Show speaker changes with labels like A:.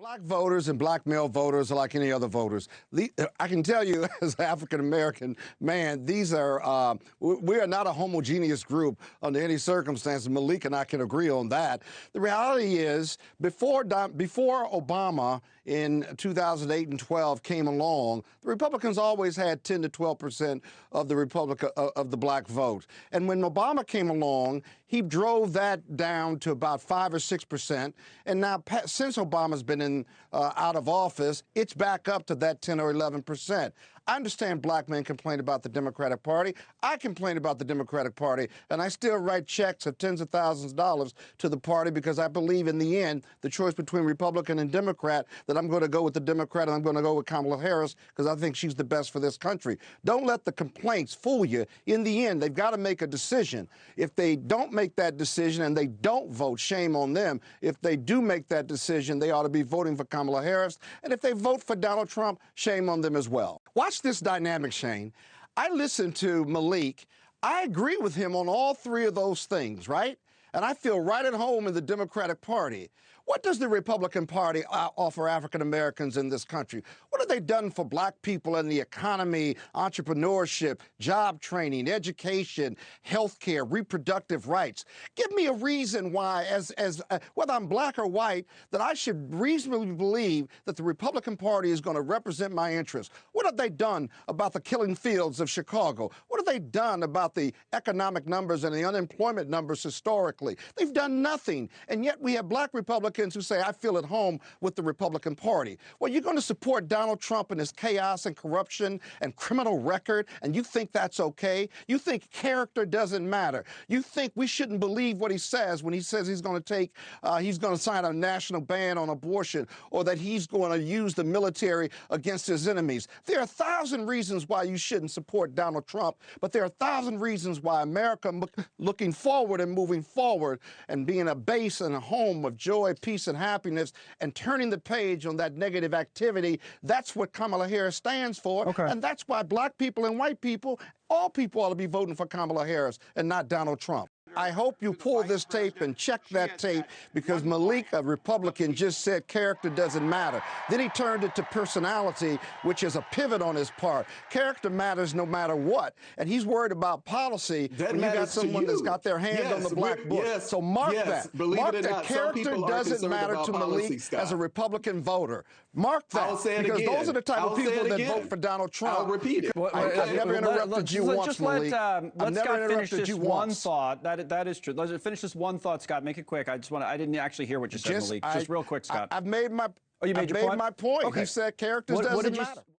A: Black voters and black male voters are like any other voters. I can tell you as an African-American man, we are not a homogeneous group under any circumstances. Malik and I can agree on that. The reality is, before Obama in 2008 and 12 came along, the Republicans always had 10 to 12% of the black vote. And when Obama came along, he drove that down to about 5 or 6%. And now, since Obama's been out of office, it's back up to that 10 or 11%. I understand black men complain about the Democratic Party. I complain about the Democratic Party, and I still write checks of tens of thousands of dollars to the party because I believe in the end, the choice between Republican and Democrat, that I'm going to go with the Democrat and I'm going to go with Kamala Harris because I think she's the best for this country. Don't let the complaints fool you. In the end, they've got to make a decision. If they don't make that decision and they don't vote, shame on them. If they do make that decision, they ought to be voting for Kamala Harris. And if they vote for Donald Trump, shame on them as well. Watch this dynamic, Shane. I listened to Malik. I agree with him on all three of those things, right? And I feel right at home in the Democratic Party. What does the Republican Party offer African Americans in this country? What have they done for black people in the economy, entrepreneurship, job training, education, health care, reproductive rights? Give me a reason why, whether I'm black or white, that I should reasonably believe that the Republican Party is going to represent my interests. What have they done about the killing fields of Chicago? What have they done about the economic numbers and the unemployment numbers historically? They've done nothing. And yet we have black Republicans who say, I feel at home with the Republican Party. Well, you're going to support Donald Trump and his chaos and corruption and criminal record, and you think that's okay? You think character doesn't matter? You think we shouldn't believe what he says when he says he's going to sign a national ban on abortion, or that he's going to use the military against his enemies? There are 1,000 reasons why you shouldn't support Donald Trump, but there are 1,000 reasons why America, looking forward and moving forward and being a base and a home of joy, peace, and happiness, and turning the page on that negative activity, that's what Kamala Harris stands for. Okay. And that's why black people and white people, all people ought to be voting for Kamala Harris and not Donald Trump. I hope you pull this tape and check that tape, because Malik, a Republican, just said character doesn't matter. Then he turned it to personality, which is a pivot on his part. Character matters no matter what. And he's worried about policy when you got someone that's got their hands on the black book. So mark that. Mark that character doesn't matter to Malik as a Republican voter. Mark that, because those are the type of people that vote for Donald Trump.
B: I'll repeat it.
A: I've never interrupted you once, Malik.
C: Let's Scott finish this one thought. That is true. Let's finish this one thought, Scott. Make it quick. I didn't actually hear what you said, Malik. Just real quick, Scott.
A: I've made my.
C: Oh, you made your point?
A: my point.
C: Okay.
A: He said characters doesn't matter.